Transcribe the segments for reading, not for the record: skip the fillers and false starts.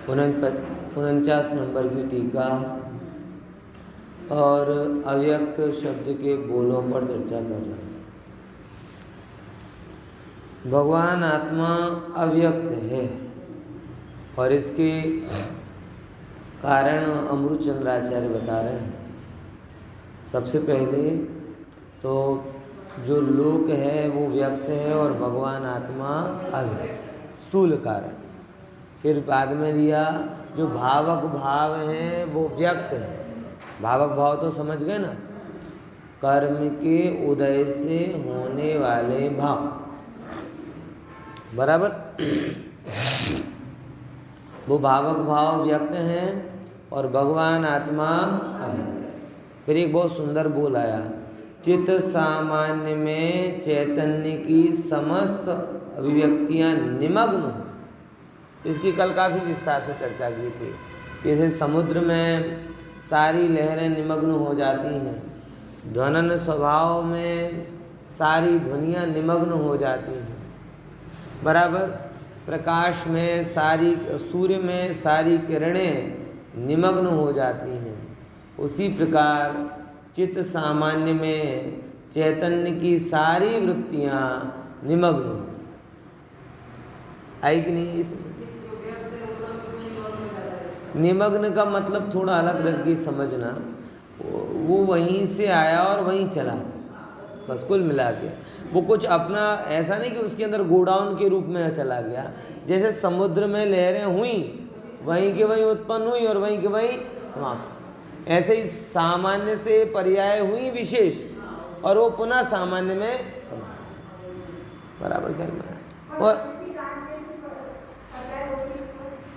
49 number की टीका और अव्यक्त शब्द के बोलों पर चर्चा कर रहे हैं। भगवान आत्मा अव्यक्त है और इसके कारण अमृतचंद्राचार्य बता रहे हैं। सबसे पहले तो जो लोक है वो व्यक्त है और भगवान आत्मा अव्यक्त स्थूल कारण। फिर बाद में लिया जो भावक भाव हैं वो व्यक्त है। भावक भाव तो समझ गए ना, कर्म के उदय से होने वाले भाव, बराबर। वो भावक भाव व्यक्त हैं और भगवान आत्मा अव्यक्त। फिर एक बहुत सुंदर बोल आया, चित्त सामान्य में चैतन्य की समस्त अभिव्यक्तियां निमग्न। इसकी कल काफ़ी विस्तार से चर्चा की थी। जैसे समुद्र में सारी लहरें निमग्न हो जाती हैं, ध्वनन स्वभाव में सारी ध्वनियाँ निमग्न हो जाती हैं, बराबर। प्रकाश में सारी, सूर्य में सारी किरणें निमग्न हो जाती हैं। उसी प्रकार चित्त सामान्य में चैतन्य की सारी वृत्तियाँ निमग्न आई कि नहीं। इसमें निमग्न का मतलब थोड़ा अलग रख के समझना, वो वहीं से आया और वहीं चला, बस कुल मिला के वो कुछ अपना, ऐसा नहीं कि उसके अंदर गोडाउन के रूप में चला गया। जैसे समुद्र में लहरें हुई, वहीं के वहीं उत्पन्न हुई और वहीं के वहीं समाप्त। ऐसे ही सामान्य से पर्याय हुई विशेष और वो पुनः सामान्य में समाप्त, बराबर ख्याल में। और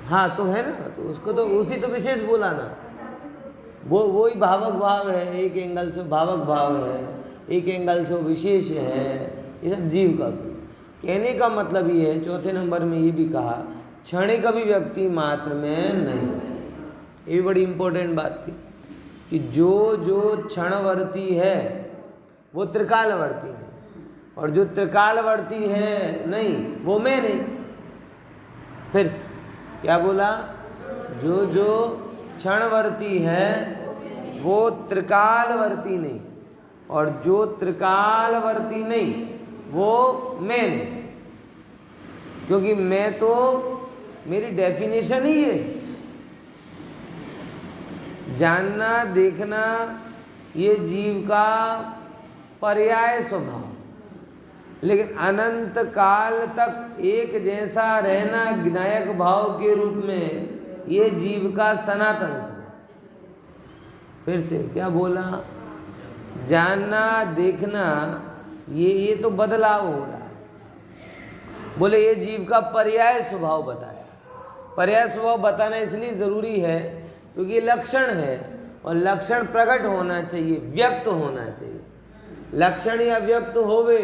हाँ तो है ना, तो उसको तो उसी तो विशेष बोला ना, वही भावक भाव है। एक एंगल से भावक भाव है, एक एंगल से विशेष है। ये सब जीव का सब कहने का मतलब ये है। चौथे नंबर में ये भी कहा क्षणिक अभिव्यक्ति मात्र में नहीं। ये भी बड़ी इंपॉर्टेंट बात थी कि जो जो क्षणवर्ती है वो त्रिकालवर्ती नहीं, और जो त्रिकालवर्ती है नहीं वो मैं नहीं। फिर से क्या बोला, जो जो क्षणवर्ती है वो त्रिकालवर्ती नहीं, और जो त्रिकालवर्ती नहीं वो मैं नहीं। क्योंकि मैं तो मेरी डेफिनेशन ही है, जानना देखना ये जीव का पर्याय स्वभाव, लेकिन अनंत काल तक एक जैसा रहना ज्ञायक भाव के रूप में ये जीव का सनातन स्वभाव। फिर से क्या बोला, जानना देखना ये तो बदलाव हो रहा है। बोले ये जीव का पर्याय स्वभाव बताया। पर्याय स्वभाव बताना इसलिए ज़रूरी है क्योंकि ये लक्षण है और लक्षण प्रकट होना चाहिए, व्यक्त होना चाहिए। लक्षण या व्यक्त होवे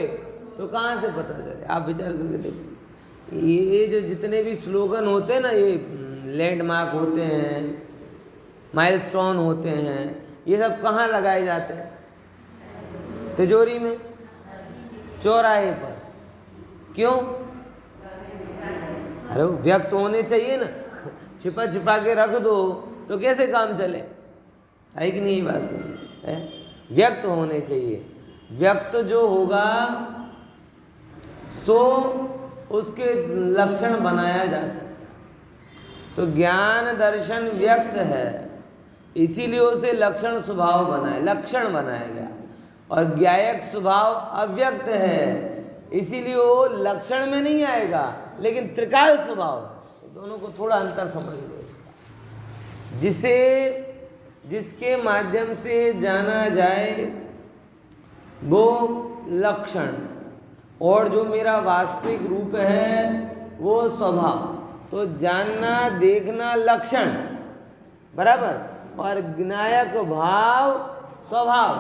तो कहाँ से पता चले। आप विचार करके देखो, ये जो जितने भी स्लोगन होते हैं ना, ये लैंडमार्क होते हैं, माइलस्टोन होते हैं, ये सब कहाँ लगाए जाते हैं? तिजोरी में, चौराहे पर। क्यों? अरे व्यक्त होने चाहिए ना, छिपा छिपा के रख दो तो कैसे काम चले, है कि नहीं? बात है, व्यक्त होने चाहिए। व्यक्त जो होगा सो उसके लक्षण बनाया जा सकता। तो ज्ञान दर्शन व्यक्त है, इसीलिए उसे लक्षण स्वभाव बनाए, लक्षण बनाया गया। और ज्ञायक स्वभाव अव्यक्त है, इसीलिए वो लक्षण में नहीं आएगा, लेकिन त्रिकाल स्वभाव है। दोनों को थोड़ा अंतर समझ लो इसका। जिसके माध्यम से जाना जाए वो लक्षण, और जो मेरा वास्तविक रूप है वो स्वभाव। तो जानना देखना लक्षण, बराबर, और ज्ञायक भाव स्वभाव।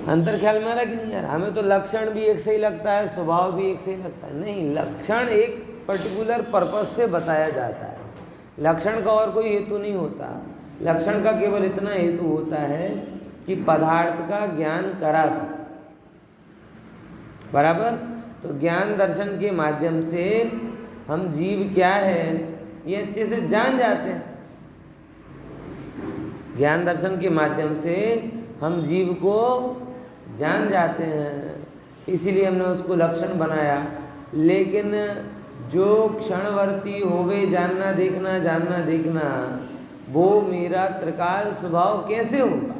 अंतर ख्याल में आ रहा कि नहीं यार? हमें तो लक्षण भी एक से ही लगता है, स्वभाव भी एक से ही लगता है। नहीं, लक्षण एक पर्टिकुलर पर्पस से बताया जाता है। लक्षण का और कोई हेतु नहीं होता। लक्षण का केवल इतना हेतु होता है कि पदार्थ का ज्ञान करा सके, बराबर। तो ज्ञान दर्शन के माध्यम से हम जीव क्या है ये अच्छे से जान जाते हैं। ज्ञान दर्शन के माध्यम से हम जीव को जान जाते हैं, इसीलिए हमने उसको लक्षण बनाया। लेकिन जो क्षणवर्ती होवे जानना देखना जानना देखना, वो मेरा त्रिकाल स्वभाव कैसे होगा?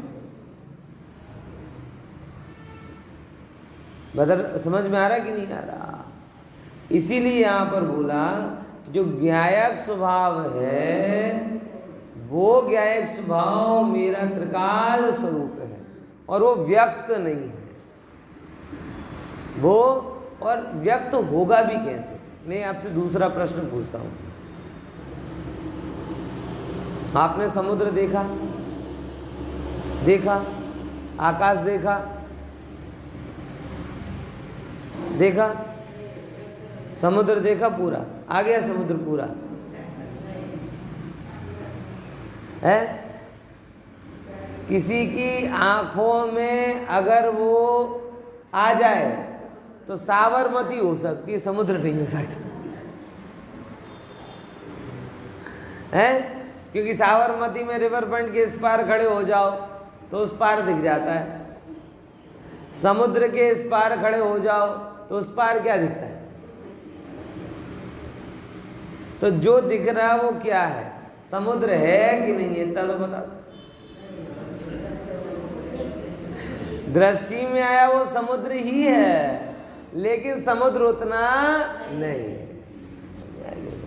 बदल समझ में आ रहा कि नहीं आ रहा? इसीलिए यहाँ पर बोला कि जो ज्ञायक स्वभाव है वो ज्ञायक स्वभाव मेरा त्रिकाल स्वरूप है और वो व्यक्त नहीं है। वो और व्यक्त होगा भी कैसे? मैं आपसे दूसरा प्रश्न पूछता हूँ। आपने समुद्र देखा, देखा, आकाश देखा, देखा, समुद्र देखा, पूरा आ गया समुद्र पूरा है। किसी की आंखों में अगर वो आ जाए तो साबरमती हो सकती है, समुद्र नहीं हो सकता है। क्योंकि साबरमती में रिवर फ्रंट के इस पार खड़े हो जाओ तो उस पार दिख जाता है, समुद्र के इस पार खड़े हो जाओ तो उस पार क्या दिखता है? तो जो दिख रहा है वो क्या है? समुद्र है कि नहीं है? इतना तो बता। दृष्टि में आया वो समुद्र ही है, लेकिन समुद्र उतना नहीं है।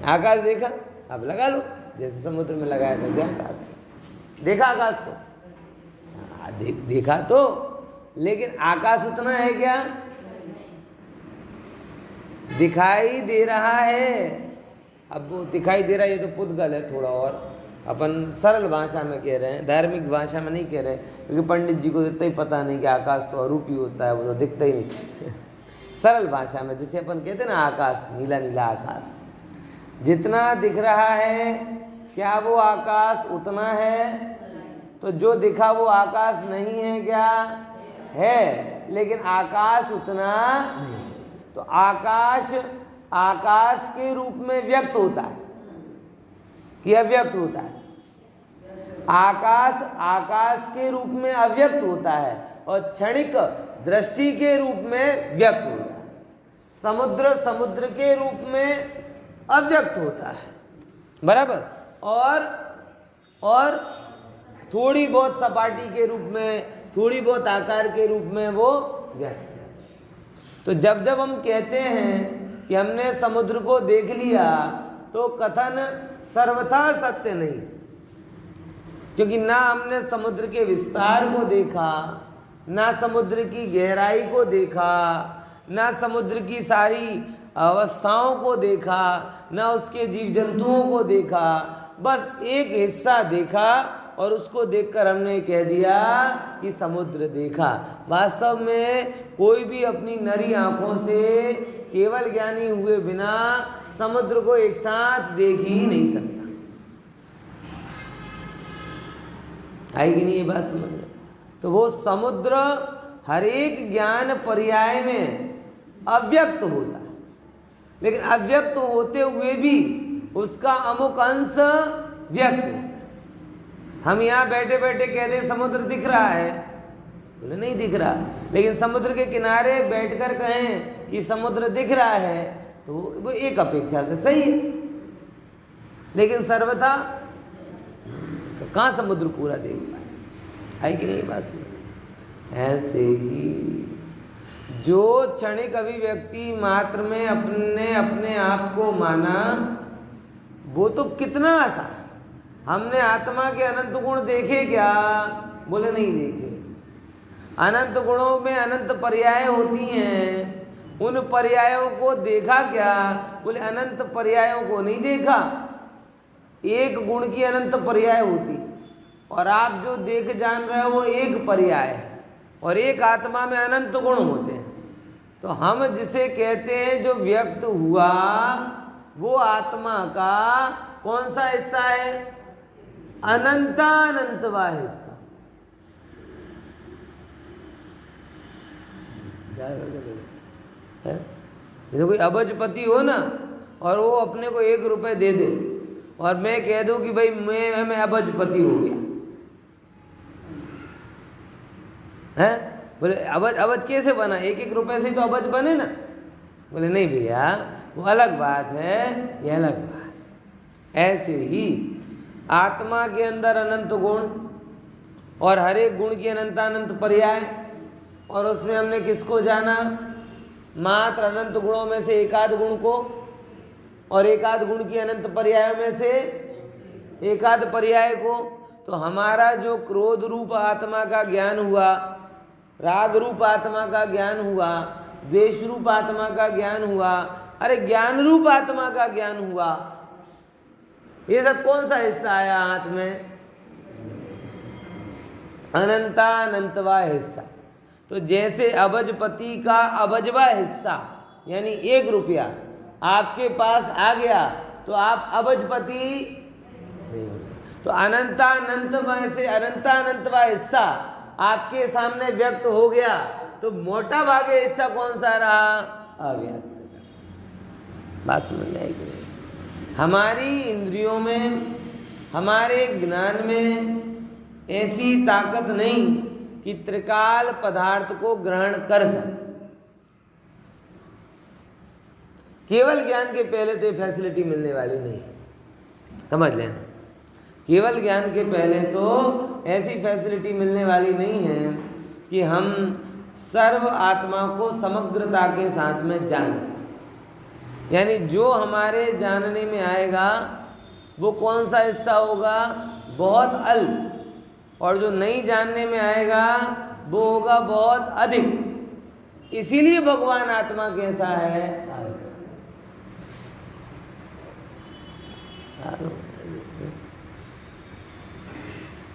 आकाश देखा, अब लगा लो, जैसे समुद्र में लगाया वैसे आकाश में देखा। आकाश को देखा तो, लेकिन आकाश उतना है क्या? दिखाई दे रहा है। अब वो दिखाई दे रहा है, ये तो पुद्गल है थोड़ा, और अपन सरल भाषा में कह रहे हैं, धार्मिक भाषा में नहीं कह रहे, क्योंकि पंडित जी को इतना ही पता नहीं कि आकाश तो अरूपी होता है, वो तो दिखता ही नहीं सरल भाषा में जिसे अपन कहते हैं ना, आकाश, नीला नीला आकाश जितना दिख रहा है, क्या वो आकाश उतना है? तो जो दिखा वो आकाश नहीं है क्या? है, लेकिन आकाश उतना नहीं। तो आकाश आकाश के रूप में व्यक्त होता है कि अव्यक्त होता है? आकाश आकाश के रूप में अव्यक्त होता है और क्षणिक दृष्टि के रूप में व्यक्त होता है। समुद्र समुद्र के रूप में अव्यक्त होता है, बराबर, और थोड़ी बहुत सपाटी के रूप में, थोड़ी बहुत आकार के रूप में वो व्यक्त। तो जब जब हम कहते हैं कि हमने समुद्र को देख लिया, तो कथन सर्वथा सत्य नहीं, क्योंकि ना हमने समुद्र के विस्तार को देखा, ना समुद्र की गहराई को देखा, ना समुद्र की सारी अवस्थाओं को देखा, ना उसके जीव जंतुओं को देखा, बस एक हिस्सा देखा और उसको देखकर हमने कह दिया कि समुद्र देखा। वास्तव में कोई भी अपनी नरी आंखों से केवल ज्ञानी हुए बिना समुद्र को एक साथ देख ही नहीं सकता। आई कि नहीं ये बात समझ में? तो वो समुद्र हर एक ज्ञान पर्याय में अव्यक्त होता है, लेकिन अव्यक्त होते हुए भी उसका अमुक अंश व्यक्त होता है। हम यहाँ बैठे बैठे कह दें समुद्र दिख रहा है, बोले नहीं दिख रहा, लेकिन समुद्र के किनारे बैठकर कहें कि समुद्र दिख रहा है तो वो एक अपेक्षा से सही है, लेकिन सर्वथा कहाँ समुद्र पूरा देख पाए? है कि नहीं बात समझ? ऐसे ही जो क्षणिक अभिव्यक्ति मात्र में अपने अपने आप को माना, वो तो कितना आसान। हमने आत्मा के अनंत गुण देखे क्या? बोले नहीं देखे। अनंत गुणों में अनंत पर्याय होती हैं, उन पर्यायों को देखा क्या? बोले अनंत पर्यायों को नहीं देखा। एक गुण की अनंत पर्याय होती, और आप जो देख जान रहे हो वो एक पर्याय है, और एक आत्मा में अनंत गुण होते हैं। तो हम जिसे कहते हैं जो व्यक्त हुआ, वो आत्मा का कौन सा हिस्सा है? अनंतानंतवा हिस्सा। जैसे कोई अबजपति हो ना, और वो अपने को 1 रुपये दे दे और मैं कह दूं कि भाई मैं अबजपति हो गया है, बोले अबज कैसे बना? 1-1 रुपये से तो अबज बने ना। बोले नहीं भैया, वो अलग बात है, ये अलग बात। ऐसे ही आत्मा के अंदर अनंत गुण और हर एक गुण की अनंतानंत पर्याय, और उसमें हमने किसको जाना? मात्र अनंत गुणों में से एकाध गुण को, और एकाध गुण की अनंत पर्यायों में से एकाध पर्याय को। तो हमारा जो क्रोध रूप आत्मा का ज्ञान हुआ, राग रूप आत्मा का ज्ञान हुआ, द्वेष रूप आत्मा का ज्ञान हुआ, अरे ज्ञान रूप आत्मा का ज्ञान हुआ, ये सब कौन सा हिस्सा आया हाथ में? अनंतानंतवा हिस्सा। तो जैसे अबजपति का अबजवा हिस्सा यानी 1 रुपया आपके पास आ गया तो आप अबजपति नहीं हो गए। तो अनंतानंतमय से अनंतानंतवा हिस्सा आपके सामने व्यक्त हो गया, तो मोटा भागे हिस्सा कौन सा रहा? अव्यक्त। बात समझ में आएगी? हमारी इंद्रियों में, हमारे ज्ञान में ऐसी ताकत नहीं कि त्रिकाल पदार्थ को ग्रहण कर सके। केवल ज्ञान के पहले तो ये फैसिलिटी मिलने वाली नहीं, समझ लेना। केवल ज्ञान के पहले तो ऐसी फैसिलिटी मिलने वाली नहीं है कि हम सर्व आत्मा को समग्रता के साथ में जान सकें। यानी जो हमारे जानने में आएगा वो कौन सा हिस्सा होगा? बहुत अल्प। और जो नहीं जानने में आएगा वो होगा बहुत अधिक। इसीलिए भगवान आत्मा कैसा है?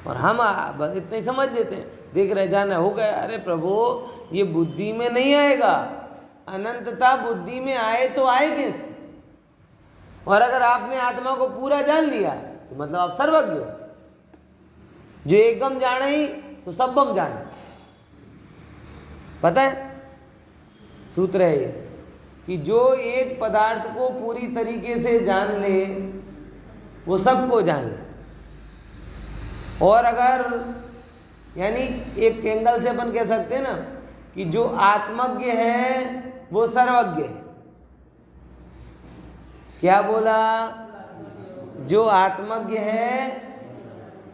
और हम बस इतने समझ लेते हैं, देख रहे जाना हो गया। अरे प्रभु, ये बुद्धि में नहीं आएगा। अनंतता बुद्धि में आए तो आए कैसे? और अगर आपने आत्मा को पूरा जान लिया तो मतलब आप सर्वज्ञ हो। जो एकदम जाने ही तो सबम जाने। पता है सूत्र है ये कि जो एक पदार्थ को पूरी तरीके से जान ले वो सबको जान ले। और अगर यानी एक एंगल से अपन कह सकते हैं ना कि जो आत्मज्ञ है वो सर्वज्ञ है। क्या बोला? जो आत्मज्ञ है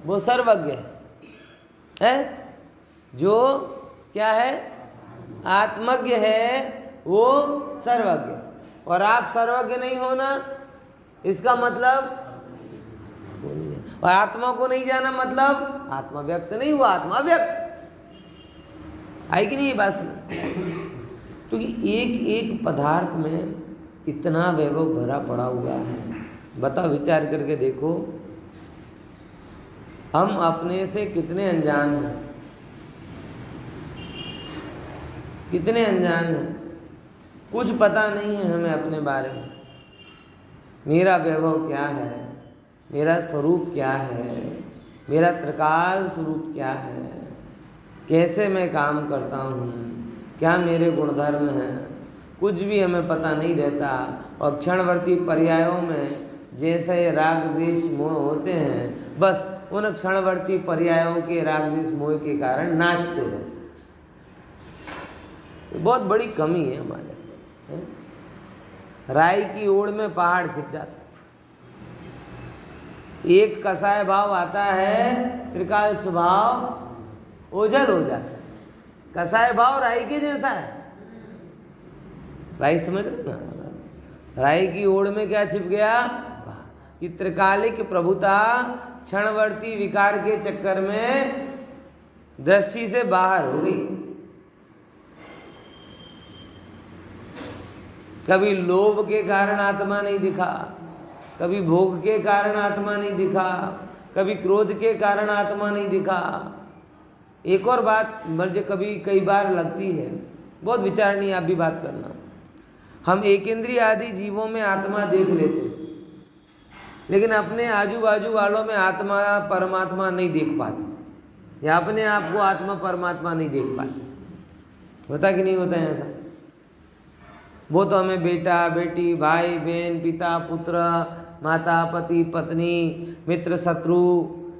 वो सर्वज्ञ है? जो क्या है? आत्मज्ञ है वो सर्वज्ञ। और आप सर्वज्ञ नहीं हो ना, इसका मतलब और आत्मा को नहीं जाना मतलब आत्मा व्यक्त नहीं हुआ, आत्मा व्यक्त। आई कि नहीं ये बात में? क्योंकि एक एक पदार्थ में इतना वैभव भरा पड़ा हुआ है। बताओ, विचार करके देखो, हम अपने से कितने अनजान हैं, कितने अनजान हैं। कुछ पता नहीं है हमें अपने बारे में। मेरा वैभव क्या है, मेरा स्वरूप क्या है, मेरा त्रिकाल स्वरूप क्या है, कैसे मैं काम करता हूँ, क्या मेरे गुणधर्म हैं, कुछ भी हमें पता नहीं रहता। और क्षणवर्ती पर्यायों में जैसे राग द्वेष मोह होते हैं, बस उन क्षणवर्ती पर्यायों के राग द्वेष मोह के कारण नाचते रहते। बहुत बड़ी कमी है हमारे है? राई की ओड़ में पहाड़ छिप जाता। एक कसाय भाव आता है, त्रिकाल स्वभाव ओझल हो जाता है। कसाय भाव राई के जैसा है। राई समझ रहे ना? राई की ओड़ में क्या छिप गया कि त्रिकालिक प्रभुता क्षणवर्ती विकार के चक्कर में दृष्टि से बाहर हो गई। कभी लोभ के कारण आत्मा नहीं दिखा, कभी भोग के कारण आत्मा नहीं दिखा, कभी क्रोध के कारण आत्मा नहीं दिखा। एक और बात मुझे कभी कई बार लगती है, बहुत विचारणीय, आप भी बात करना। हम एक इंद्रिय आदि जीवों में आत्मा देख लेते, लेकिन अपने आजू बाजू वालों में आत्मा परमात्मा नहीं देख पाते, या अपने आप को आत्मा परमात्मा नहीं देख पाते। होता कि नहीं होता है ऐसा? वो तो हमें बेटा बेटी, भाई बहन, पिता पुत्र, माता पति पत्नी, मित्र शत्रु,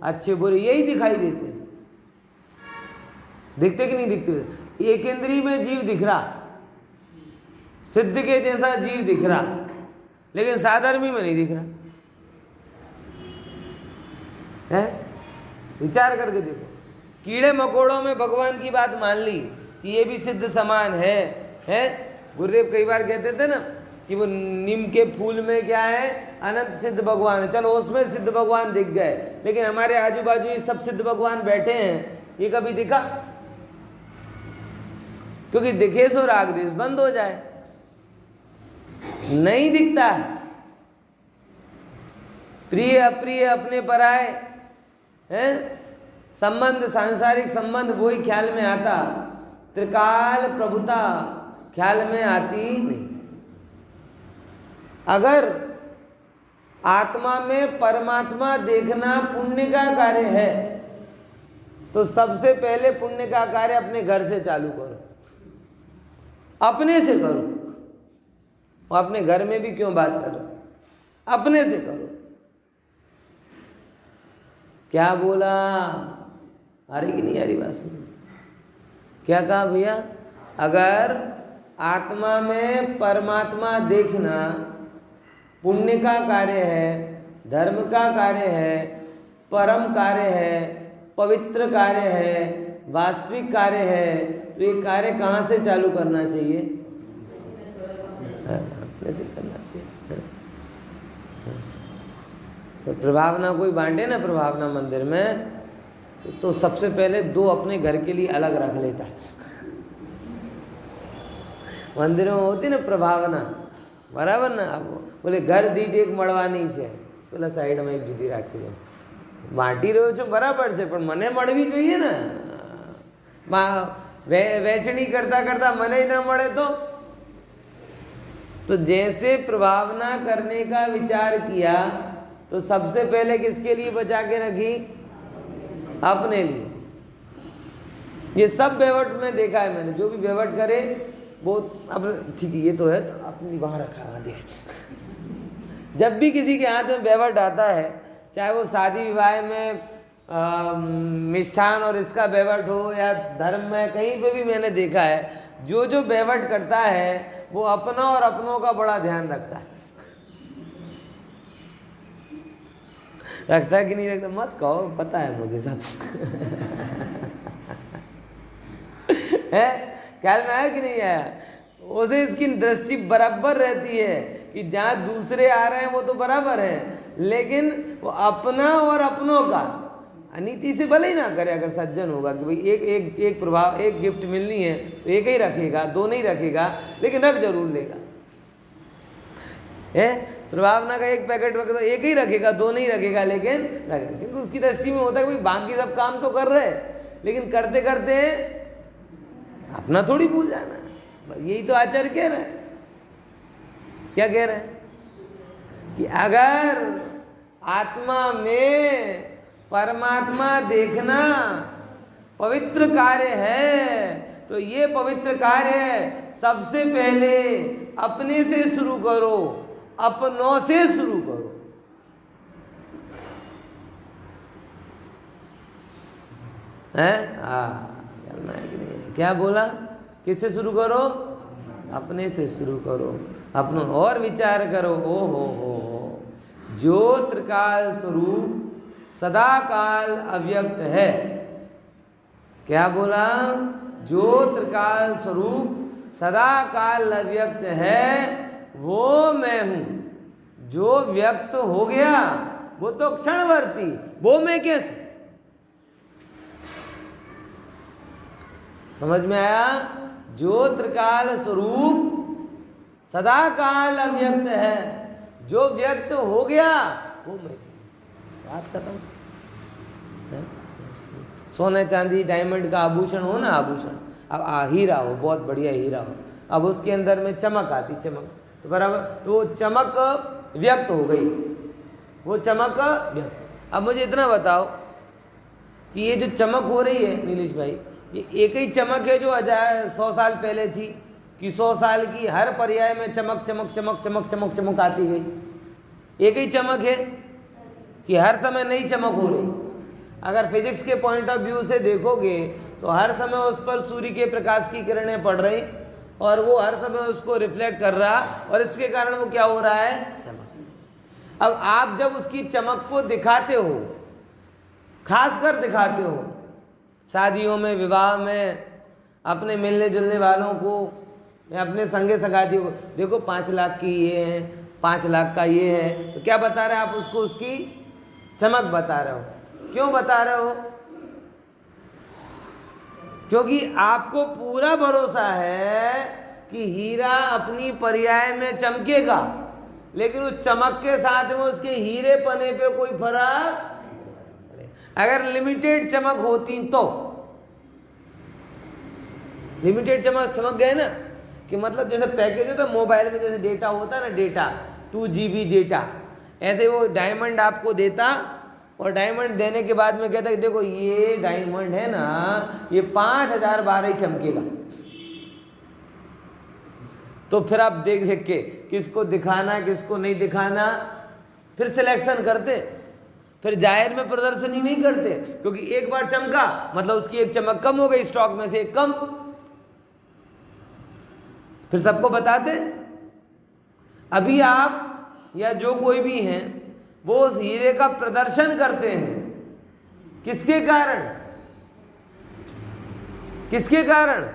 अच्छे बुरे, यही दिखाई देते हैं। दिखते कि नहीं दिखते? एक इंद्रिय में जीव दिख रहा, सिद्ध के जैसा जीव दिख रहा, लेकिन साधर्मी में नहीं दिख रहा है। विचार करके देखो, कीड़े मकोड़ों में भगवान की बात मान ली कि ये भी सिद्ध समान है। गुरुदेव कई बार कहते थे ना कि वो नीम के फूल में क्या है, अनंत सिद्ध भगवान है। चलो उसमें सिद्ध भगवान दिख गए, लेकिन हमारे आजू बाजू ये सब सिद्ध भगवान बैठे हैं, ये कभी दिखा? क्योंकि दिखे सो राग देश बंद हो जाए, नहीं दिखता है। प्रिय अप्रिय अपने पराए हैं संबंध, सांसारिक संबंध वही ख्याल में आता, त्रिकाल प्रभुता ख्याल में आती नहीं। अगर आत्मा में परमात्मा देखना पुण्य का कार्य है, तो सबसे पहले पुण्य का कार्य अपने घर से चालू करो, अपने से करो। और अपने घर में भी क्यों बात कर रहे, अपने से करो। क्या बोला? आ रही कि नहीं आ रही बात? सुन, क्या कहा भैया? अगर आत्मा में परमात्मा देखना पुण्य का कार्य है, धर्म का कार्य है, परम कार्य है, पवित्र कार्य है, वास्तविक कार्य है, तो ये कार्य कहाँ से चालू करना चाहिए? अपने से करना चाहिए। तो प्रभावना कोई बांटे ना प्रभावना मंदिर में, तो सबसे पहले 2 अपने घर के लिए अलग रख लेता है। मंदिरों में होती ना प्रभावना, बराबर ना? अब बोले घर दीठ एक મળવાની છે, પેલા સાઈડમાં એક જુદી રાખી દો, વાટી રહ્યો છો બરાબર છે, પણ મને મળવી જોઈએ ને। વહેંચણી કરતા કરતા મને ન મળે तो जैसे प्रभावना करने का विचार किया, तो सबसे पहले किसके लिए बचा के रखी? अपने लिए। ये सब बेवट में देखा है मैंने, जो भी बेवट करे वो अब ठीक है, ये तो है तो अपनी वहाँ रखा है, देख। जब भी किसी के हाथ में बेवट आता है, चाहे वो शादी विवाह में मिष्ठान और इसका बेवट हो, या धर्म में कहीं पे भी मैंने देखा है, जो जो बेवट करता है वो अपना और अपनों का बड़ा ध्यान रखता है। रखता है कि नहीं रखता मत कहो, पता है मुझे सब। है ख्याल में आया कि नहीं आया? उसे इसकी दृष्टि बराबर रहती है कि जहाँ दूसरे आ रहे हैं वो तो बराबर है, लेकिन वो अपना और अपनों का अनीति से भले ही ना करे। अगर सज्जन होगा कि भाई एक प्रभाव, एक गिफ्ट मिलनी है तो एक ही रखेगा, 2 नहीं रखेगा, लेकिन रख जरूर लेगा। है प्रभावना का एक पैकेट रख दो, एक ही रखेगा, 2 नहीं रखेगा, लेकिन रखेगा, क्योंकि उसकी दृष्टि में होता है कि भाई बाकी सब काम तो कर रहे, लेकिन करते करते अपना थोड़ी भूल जाना। यही तो आचार्य कह रहे हैं। क्या कह रहे हैं? कि अगर आत्मा में परमात्मा देखना पवित्र कार्य है, तो ये पवित्र कार्य सबसे पहले अपने से शुरू करो, अपनों से शुरू करो। हैं? क्या बोला? किससे शुरू करो? अपने से शुरू करो, अपनों। और विचार करो, ओ हो, जो त्रिकाल स्वरूप सदा काल अव्यक्त है। क्या बोला? जो त्रिकाल स्वरूप सदा काल अव्यक्त है वो मैं हूं। जो व्यक्त हो गया वो तो क्षणवर्ती, वो मैं कैसे? समझ में आया? जो त्रिकाल स्वरूप सदा काल अव्यक्त है, जो व्यक्त हो गया वो मैं। बात खत्म। सोने चांदी डायमंड का आभूषण हो ना, आभूषण, अब हीरा हो, बहुत बढ़िया हीरा हो, अब उसके अंदर में चमक आती, चमक तो बराबर, तो वो चमक व्यक्त हो गई, वो चमक व्यक्त। अब मुझे इतना बताओ कि ये जो चमक हो रही है नीलेश भाई, ये एक ही चमक है जो 100 साल पहले थी, कि 100 साल की हर पर्याय में चमक चमक चमक चमक चमक चमक आती गई। एक ही चमक है कि हर समय नई चमक हो रही। अगर फिजिक्स के पॉइंट ऑफ व्यू से देखोगे तो हर समय उस पर सूर्य के प्रकाश की किरणें पड़ रही और वो हर समय उसको रिफ्लेक्ट कर रहा और इसके कारण वो क्या हो रहा है, चमक। अब आप जब उसकी चमक को दिखाते हो, खासकर दिखाते हो शादियों में, विवाह में, अपने मिलने जुलने वालों को या अपने संगे संगातियों को, देखो 5 लाख की ये है, 5 लाख का ये है, तो क्या बता रहे हैं आप उसको, उसकी चमक बता रहे हो। क्यों बता रहे हो? क्योंकि आपको पूरा भरोसा है कि हीरा अपनी पर्याय में चमकेगा, लेकिन उस चमक के साथ में उसके हीरे पने पे कोई फर्क। अगर लिमिटेड चमक होती तो, लिमिटेड चमक गए ना, कि मतलब जैसे पैकेज होता है मोबाइल में, जैसे डेटा होता है ना, डेटा 2 GB डेटा, ऐसे वो डायमंड आपको देता और डायमंड देने के बाद में कहता कि देखो ये डायमंड है ना, ये 5000 बार ही चमकेगा। तो फिर आप देख देख के किसको दिखाना किसको नहीं दिखाना, फिर सिलेक्शन करते, फिर जाहिर में प्रदर्शनी नहीं करते, क्योंकि एक बार चमका मतलब उसकी एक चमक कम हो गई, स्टॉक में से एक कम, फिर सबको बताते। अभी आप या जो कोई भी हैं वो उस हीरे का प्रदर्शन करते हैं, किसके कारण? किसके कारण?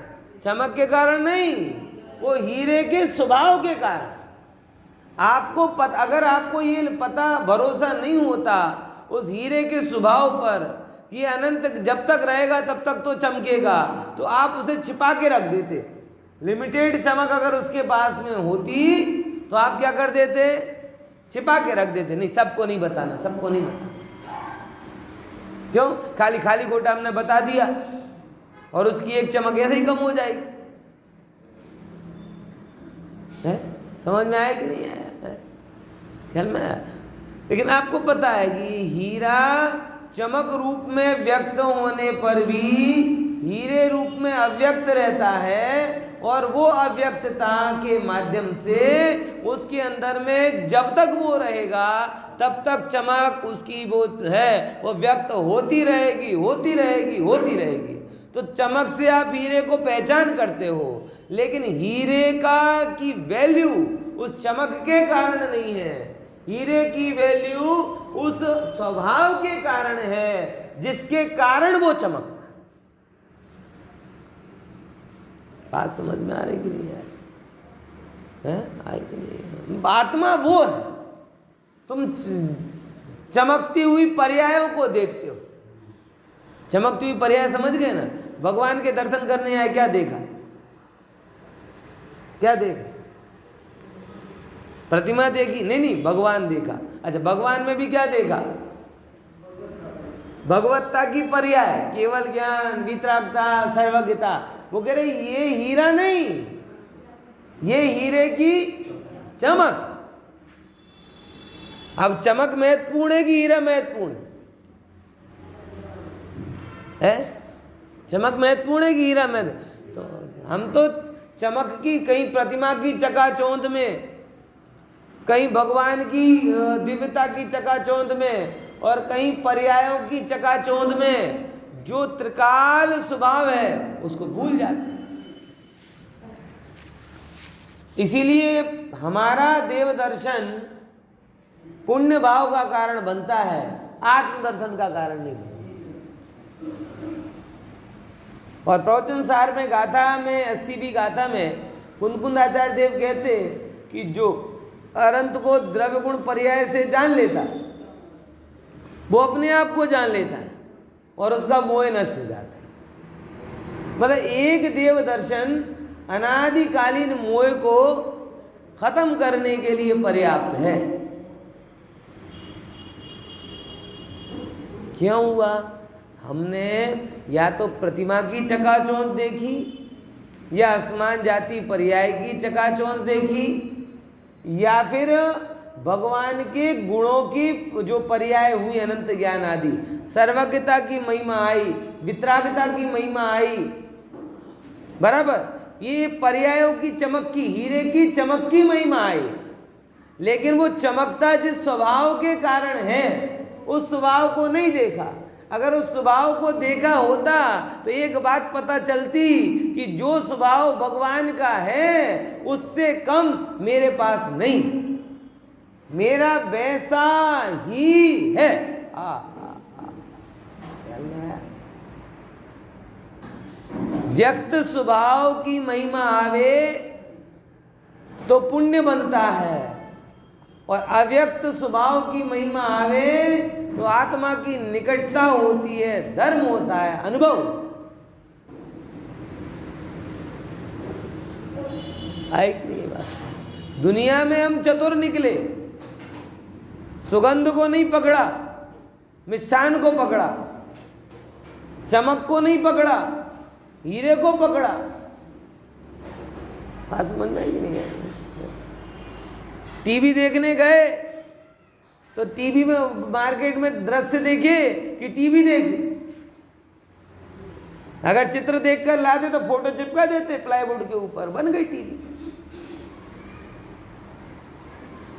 चमक के कारण नहीं, वो हीरे के स्वभाव के कारण। आपको अगर आपको ये पता भरोसा नहीं होता उस हीरे के स्वभाव पर, ये अनंत जब तक रहेगा तब तक तो चमकेगा, तो आप उसे छिपा के रख देते। लिमिटेड चमक अगर उसके पास में होती तो आप क्या कर देते, छिपा के रख देते। नहीं, सबको नहीं बताना, सबको नहीं बताना। क्यों? खाली खाली गोटा हमने बता दिया और उसकी एक चमक ऐसे ही कम हो जाएगी। है? समझ में आया कि नहीं आया? ख्याल में आया? लेकिन आपको पता है कि हीरा चमक रूप में व्यक्त होने पर भी हीरे रूप में अव्यक्त रहता है, और वो अव्यक्तता के माध्यम से उसके अंदर में जब तक वो रहेगा तब तक चमक उसकी वो है, वो व्यक्त होती रहेगी, होती रहेगी, होती रहेगी। तो चमक से आप हीरे को पहचान करते हो, लेकिन हीरे का की वैल्यू उस चमक के कारण नहीं है, हीरे की वैल्यू उस स्वभाव के कारण है जिसके कारण वो चमकता। बात समझ में आ रही कि नहीं यार? आई कि नहीं? आत्मा वो है, तुम चमकती हुई पर्यायों को देखते हो। चमकती हुई पर्याय समझ गए ना? भगवान के दर्शन करने आए, क्या देखा? क्या देखा? प्रतिमा देखी? नहीं, भगवान देखा। अच्छा, भगवान में भी क्या देखा? भगवत्ता की पर्याय, केवल ज्ञान, वितरागता, सर्वज्ञता। वो कह रहे ये हीरा नहीं, ये हीरे की चमक। अब चमक महत्वपूर्ण है कि हीरा महत्वपूर्ण है? चमक महत्वपूर्ण है कि हीरा महत्वपूर्ण? तो हम तो चमक की, कहीं प्रतिमा की चकाचौंध में, कहीं भगवान की दिव्यता की चकाचौंध में, और कहीं पर्यायों की चकाचौंध में जो त्रिकाल स्वभाव है उसको भूल जाते। इसीलिए हमारा देव दर्शन पुण्य भाव का कारण बनता है, आत्मदर्शन का कारण नहीं बनता। और प्रवचन सार में गाथा में 80वीं गाथा में कुंदकुंद आचार्य देव कहते कि जो अनंत को द्रव्य गुण पर्याय से जान लेता वो अपने आप को जान लेता है और उसका मोह नष्ट हो जाता है। मतलब एक देव दर्शन अनादिकालीन मोह को खत्म करने के लिए पर्याप्त है। क्यों हुआ? हमने या तो प्रतिमा की चकाचौंध देखी, या आसमान जाति पर्याय की चकाचौंध देखी, या फिर भगवान के गुणों की जो पर्याय हुई, अनंत ज्ञान आदि, सर्वज्ञता की महिमा आई, वितरागता की महिमा आई, बराबर। ये पर्यायों की चमक की, हीरे की चमक की महिमा आई, लेकिन वो चमकता जिस स्वभाव के कारण है उस स्वभाव को नहीं देखा। अगर उस स्वभाव को देखा होता तो एक बात पता चलती कि जो स्वभाव भगवान का है उससे कम मेरे पास नहीं, मेरा वैसा ही है। व्यक्त स्वभाव की महिमा आवे तो पुण्य बनता है, और अव्यक्त स्वभाव की महिमा आवे तो आत्मा की निकटता होती है, धर्म होता है, अनुभव। आई कि नहीं बस? दुनिया में हम चतुर निकले, सुगंध को नहीं पकड़ा, मिष्ठान को पकड़ा, चमक को नहीं पकड़ा, हीरे को पकड़ा। बात समझ में आई कि नहीं है? टीवी देखने गए तो टीवी में मार्केट में दृश्य देखे कि टीवी देखे, अगर चित्र देखकर लाते तो फोटो चिपका देते प्लाईवुड के ऊपर, बन गई टीवी।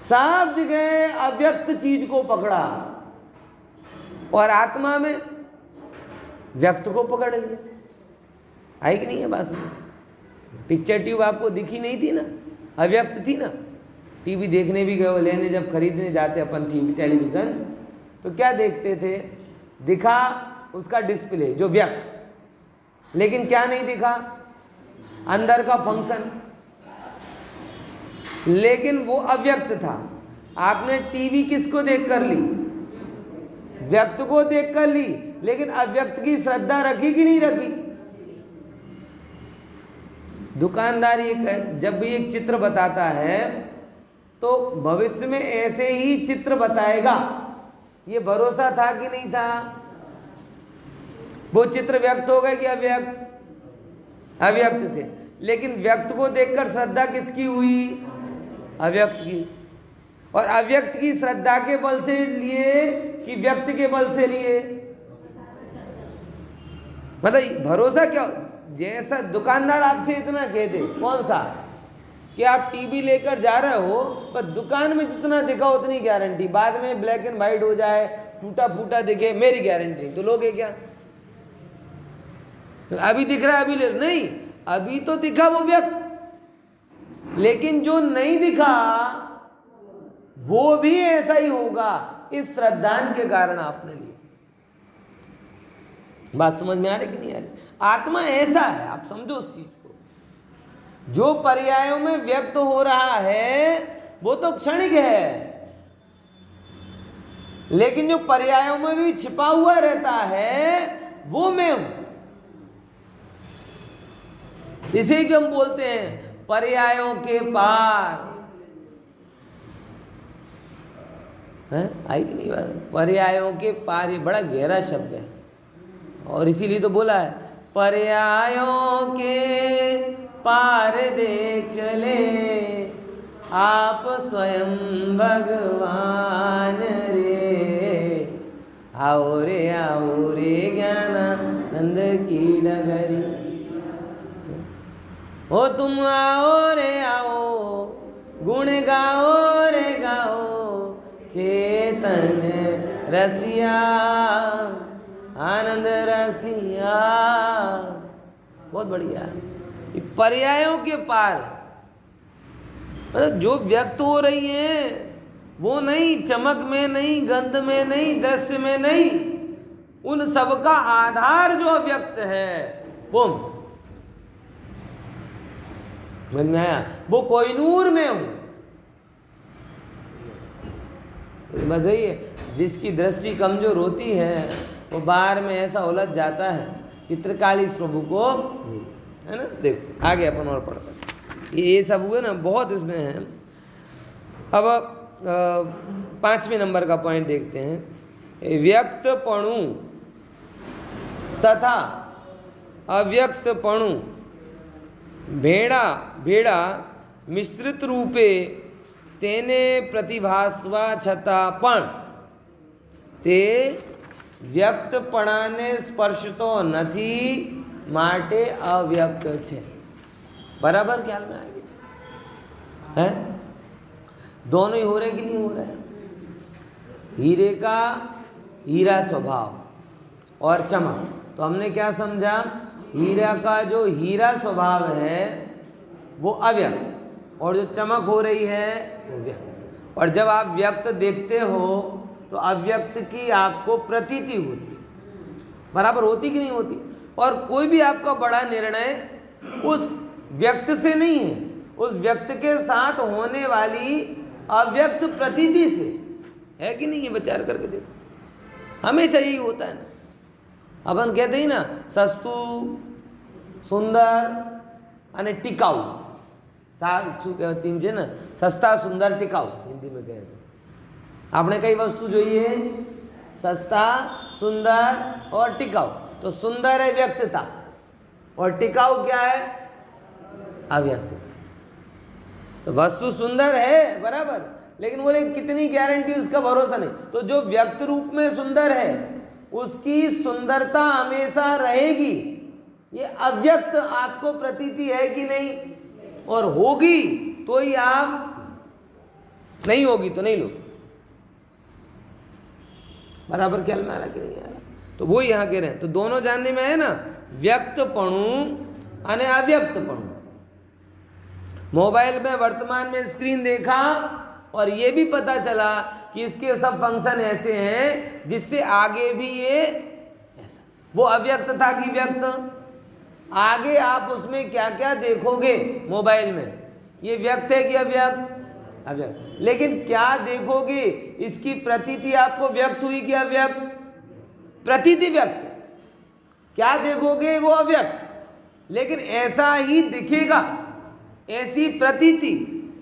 सब जगह अव्यक्त चीज को पकड़ा और आत्मा में व्यक्त को पकड़ लिया। आई कि नहीं है बात? पिक्चर ट्यूब आपको दिखी नहीं थी ना, अव्यक्त थी ना। टीवी देखने भी गए, लेने जब खरीदने जाते अपन टीवी टेलीविज़न तो क्या देखते थे? दिखा उसका डिस्प्ले जो व्यक्त, लेकिन क्या नहीं दिखा? अंदर का फंक्शन, लेकिन वो अव्यक्त था। आपने टीवी किसको देख कर ली? व्यक्त को देख कर ली, लेकिन अव्यक्त की श्रद्धा रखी कि नहीं रखी? दुकानदार ये जब भी एक चित्र बताता है तो भविष्य में ऐसे ही चित्र बताएगा, ये भरोसा था कि नहीं था? वो चित्र व्यक्त हो गए कि अव्यक्त? अव्यक्त थे, लेकिन व्यक्त को देखकर श्रद्धा किसकी हुई? अव्यक्त की। और अव्यक्त की श्रद्धा के बल से लिए कि व्यक्त के बल से लिए? मतलब भरोसा क्या? जैसा दुकानदार आपसे इतना कह दे, कौन सा, कि आप टीवी लेकर जा रहे हो पर दुकान में जितना दिखा उतनी गारंटी, बाद में ब्लैक एंड व्हाइट हो जाए, टूटा फूटा दिखे, मेरी गारंटी नहीं, तो लोगे क्या? अभी दिख रहा है अभी ले, नहीं, अभी तो दिखा वो व्यक्त, लेकिन जो नहीं दिखा वो भी ऐसा ही होगा, इस श्रद्धान के कारण आपने लिया। बात समझ में आ रही कि नहीं आ रही? आत्मा ऐसा है, आप समझो उस चीज को। जो पर्यायों में व्यक्त हो रहा है वो तो क्षणिक है, लेकिन जो पर्यायों में भी छिपा हुआ रहता है वो मैं हूं। इसे कि हम बोलते हैं पर्यायों के पार है। आई कि नहीं बात? पर्यायों के पार, ये बड़ा गहरा शब्द है, और इसीलिए तो बोला है पर्यायों के पार देख ले आप स्वयं भगवान रे, आओ रे ज्ञानानंद की डगरी, ओ तुम आओ रे आओ, गुण गाओ रे गाओ, चेतन रसिया आनंद रसिया। बहुत बढ़िया। पर्यायों के पार मतलब जो व्यक्त हो रही है वो नहीं, चमक में नहीं, गंध में नहीं, दृश्य में नहीं, उन सब का आधार जो अव्यक्त है वो समझ में आया? वो कोहिनूर में हूं। बस यही है, जिसकी दृष्टि कमजोर होती है वो बाहर में ऐसा उलझ जाता है कि त्रिकालीस प्रभु को, है ना। देखो आगे अपन और पढ़ते हैं, ये सब हुए ना, बहुत इसमें है। अब 5वें नंबर का पॉइंट देखते हैं। व्यक्तपणु तथा अव्यक्तपणु भेड़ा मिश्रित रूपे तेने प्रतिभासवा छता पण ते વ્યક્તપણાને સ્પર્શતો નથી માટે અવ્યક્ત છે। बराबर ख्याल में आएगी है? दोनों ही हो रहे कि नहीं हो रहे? हीरे का हीरा स्वभाव और चमक, तो हमने क्या समझा? हीरा का जो हीरा स्वभाव है वो अव्यक्त, और जो चमक हो रही है वो व्यक्त। और जब आप व्यक्त देखते हो तो अव्यक्त की आपको प्रतीति होती है, बराबर होती कि नहीं होती? और कोई भी आपका बड़ा निर्णय उस व्यक्त से नहीं है, उस व्यक्त के साथ होने वाली अव्यक्त प्रतीति से है कि नहीं? ये विचार करके देखो, हमेशा यही होता है ना। अपन कहते ही ना सस्तु सुंदर અને टिकाऊ, શું કહેવાય तीन છે ને, સસ્તા સુંદર टिकाऊ हिंदी में कहते हैं। आपने कई वस्तु જોઈએ सस्ता सुंदर और टिकाऊ, तो सुंदर है व्यक्तता और टिकाऊ क्या है? अव्यक्तता। तो वस्तु सुंदर है बराबर, लेकिन बोले कितनी गारंटी, उसका भरोसा नहीं। तो जो व्यक्त रूप में सुंदर है उसकी सुंदरता हमेशा रहेगी, ये अव्यक्त आपको प्रतीति है कि नहीं? और होगी तो ही आप, नहीं होगी तो नहीं लो। बराबर ख्याल में आ रहा कि नहीं आ रहा? तो वो यहाँ कह रहे हैं, तो दोनों जानने में है ना, व्यक्तपणु અને अव्यक्तपणु। मोबाइल में वर्तमान में स्क्रीन देखा और ये भी पता चला कि इसके सब फंक्शन ऐसे हैं जिससे आगे भी ये ऐसा, वो अव्यक्त था कि व्यक्त? आगे आप उसमें क्या क्या देखोगे मोबाइल में, ये व्यक्त है कि अव्यक्त? अव्यक्त। लेकिन क्या देखोगे, इसकी प्रतीति आपको व्यक्त हुई कि अव्यक्त? प्रतीति व्यक्त। क्या देखोगे वो अव्यक्त, लेकिन ऐसा ही दिखेगा, ऐसी प्रतीति,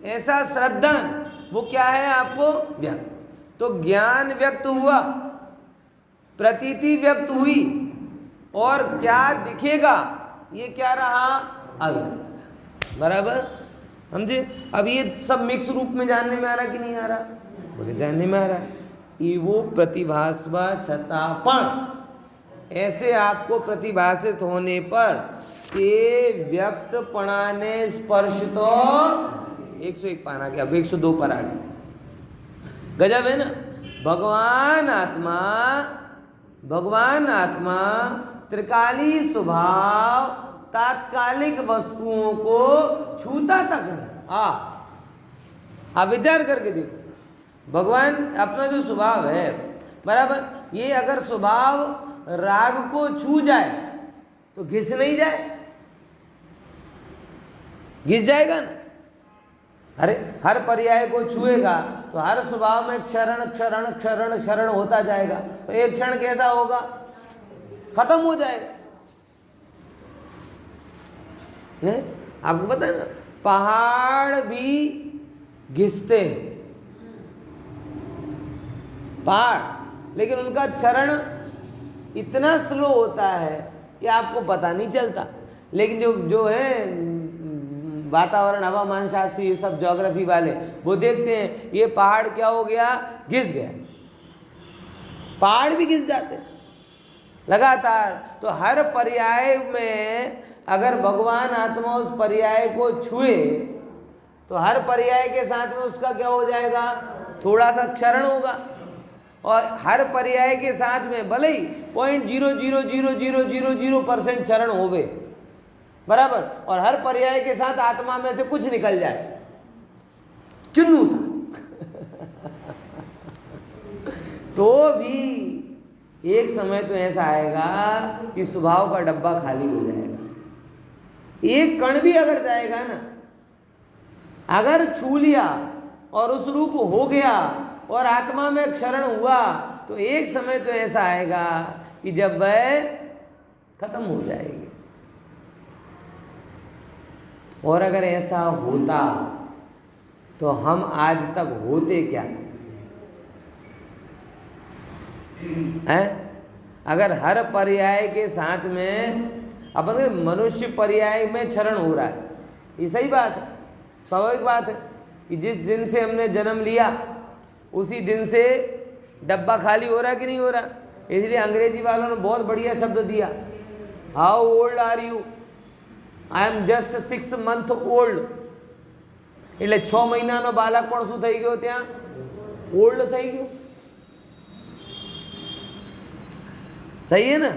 ऐसा श्रद्धान, वो क्या है आपको? व्यक्त। तो ज्ञान व्यक्त हुआ, प्रतीति व्यक्त हुई, और क्या दिखेगा ये क्या रहा? अव्यक्त। बराबर समझे? अब ये सब मिक्स रूप में जानने में आ रहा कि नहीं आ रहा? बोले जानने में आ रहा है। ईवो प्रतिभासवा छतापण, ऐसे आपको प्रतिभाषित होने पर के व्यक्तपणा ने स्पर्श तो 101 पाना के, अब 102 पर आ गए। गजब है ना। भगवान आत्मा त्रिकाली स्वभाव तात्कालिक वस्तुओं को छूता तक नहीं। आप विचार करके देखो, भगवान अपना जो स्वभाव है बराबर, ये अगर स्वभाव राग को छू जाए तो घिस नहीं जाए? घिस जाएगा ना। अरे हर पर्याय को छुएगा तो हर स्वभाव में क्षरण क्षरण क्षरण क्षरण होता जाएगा, तो एक क्षण कैसा होगा? खत्म हो जाएगा। आपको पता है ना, पहाड़ भी घिसते हैं, पहाड़, लेकिन उनका चरण इतना स्लो होता है कि आपको पता नहीं चलता। लेकिन जो है वातावरण हवामान शास्त्री, ये सब ज्योग्राफी वाले, वो देखते हैं ये पहाड़ क्या हो गया? घिस गया। पहाड़ भी घिस जाते हैं लगातार। तो हर पर्याय में अगर भगवान आत्मा उस पर्याय को छुए तो हर पर्याय के साथ में उसका क्या हो जाएगा? थोड़ा सा क्षरण होगा। और हर पर्याय के साथ में भले ही 0.00000% क्षरण होवे बराबर, और हर पर्याय के साथ आत्मा में से कुछ निकल जाए, चुन्नू सा तो भी एक समय तो ऐसा आएगा कि स्वभाव का डब्बा खाली हो जाएगा। एक कण भी अगर जाएगा ना, अगर छू लिया और उस रूप हो गया और आत्मा में क्षरण हुआ, तो एक समय तो ऐसा आएगा कि जब वह खत्म हो जाएगी। और अगर ऐसा होता तो हम आज तक होते क्या हैं? अगर हर पर्याय के साथ में अपन मनुष्य पर्याय में क्षरण हो रहा है, ये सही बात है, स्वाभाविक बात है कि जिस दिन से हमने जन्म लिया उसी दिन से डब्बा खाली हो रहा है कि नहीं हो रहा? इसलिए अंग्रेजी वालों ने बहुत बढ़िया शब्द दिया, how old are you? I am just 6 month old, એટલે 6 મહિનાનો બાળક પણ શું થઈ ગયો? ત્યાં ओल्ड થઈ ગયો। सही है ना?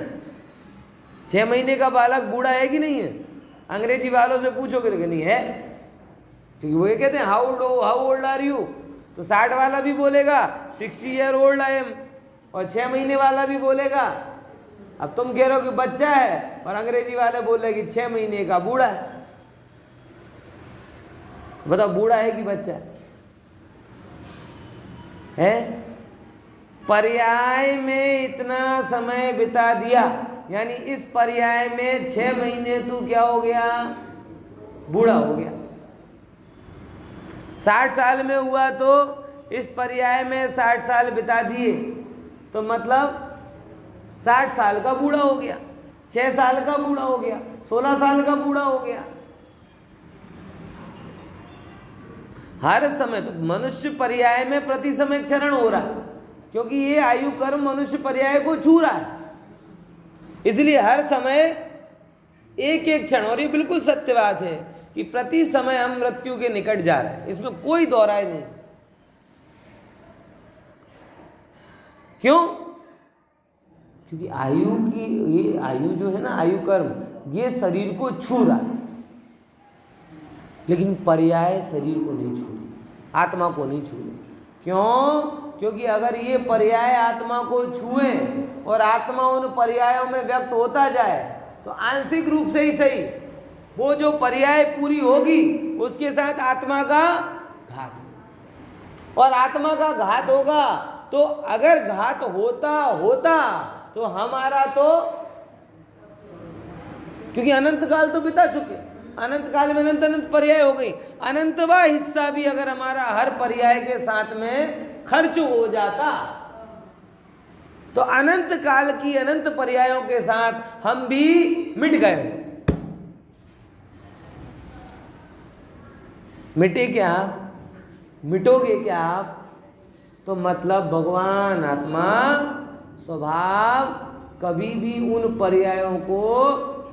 6 महीने का बालक बूढ़ा है कि नहीं है? अंग्रेजी वालों से पूछोगे तो नहीं है, क्योंकि वो ये कहते हैं हाउ ओल्ड आर यू, तो 60 वाला भी बोलेगा 60 year old आई एम, और 6 महीने वाला भी बोलेगा। अब तुम कह रहे हो कि बच्चा है और अंग्रेजी वाले बोल रहे कि 6 महीने का बूढ़ा है। बताओ बूढ़ा है कि बच्चा है? पर्याय में इतना समय बिता दिया, यानी इस पर्याय में 6 महीने तू क्या हो गया? बूढ़ा हो गया। 60 साल में हुआ तो इस पर्याय में 60 साल बिता दिए, तो मतलब 60 साल का बूढ़ा हो गया, 6 साल का बूढ़ा हो गया, 16 साल का बूढ़ा हो गया। हर समय तो मनुष्य पर्याय में प्रति समय क्षरण हो रहा है, क्योंकि ये आयु कर्म मनुष्य पर्याय को छू रहा है, इसलिए हर समय एक एक क्षण, और ये बिल्कुल सत्य बात है कि प्रति समय हम मृत्यु के निकट जा रहे हैं, इसमें कोई दोहराए नहीं। क्यों? क्योंकि आयु की ये आयु जो है ना, आयु कर्म, ये शरीर को छू रहा है, लेकिन पर्याय शरीर को नहीं छू रही, आत्मा को नहीं छू रही। क्यों? क्योंकि अगर ये पर्याय आत्मा को छुए और आत्मा उन पर्यायों में व्यक्त होता जाए तो आंशिक रूप से ही सही वो जो पर्याय पूरी होगी उसके साथ आत्मा का घात, और आत्मा का घात होगा तो अगर घात होता तो हमारा तो, क्योंकि अनंत काल तो बिता चुके, अनंत काल में अनंत पर्याय हो गई, अनंतवा हिस्सा भी अगर हमारा हर पर्याय के साथ में खर्च हो जाता तो अनंत काल की अनंत पर्यायों के साथ हम भी मिट गए। मिटे क्या आप? मिटोगे क्या आप? तो मतलब भगवान आत्मा स्वभाव कभी भी उन पर्यायों को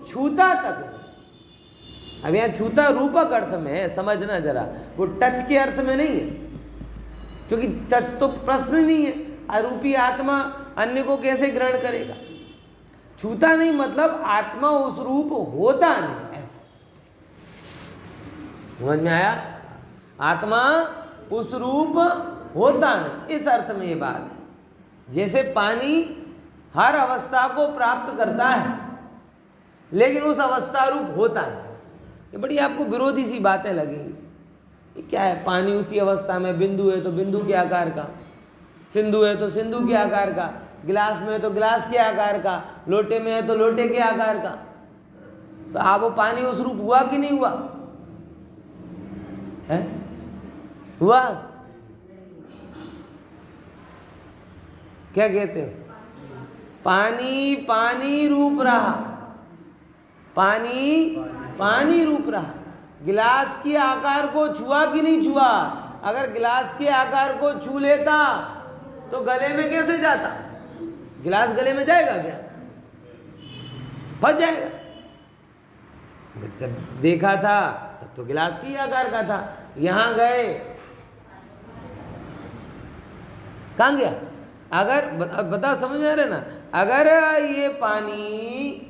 छूता तक नहीं। अब यहाँ छूता रूपक अर्थ में है, समझना जरा, वो टच के अर्थ में नहीं है, क्योंकि टच तो प्रश्न नहीं है, अरूपी आत्मा अन्य को कैसे ग्रहण करेगा? छूता नहीं मतलब आत्मा उस रूप होता नहीं, ऐसा समझ में आया? आत्मा उस रूप होता नहीं, इस अर्थ में ये बात है। जैसे पानी हर अवस्था को प्राप्त करता है लेकिन उस अवस्था रूप होता है। ये बड़ी आपको विरोधी सी बातें लगेंगी। ये क्या है? पानी उसी अवस्था में, बिंदु है तो बिंदु के आकार का, सिंधु है तो सिंधु के आकार का, गिलास में है तो गिलास के आकार का, लोटे में है तो लोटे के आकार का। तो आप वो पानी उस रूप हुआ कि नहीं हुआ है? हुआ? क्या कहते हो? पानी पानी रूप रहा, पानी पानी रूप रहा। गिलास के आकार को छुआ कि नहीं छुआ? अगर गिलास के आकार को छू लेता तो गले में कैसे जाता? गिलास गले में जाएगा क्या? फंस जाएगा। जब देखा था तब तो गिलास के आकार का था, यहां गए कहां गया? अगर बता, समझ में आ रहा है ना? अगर ये पानी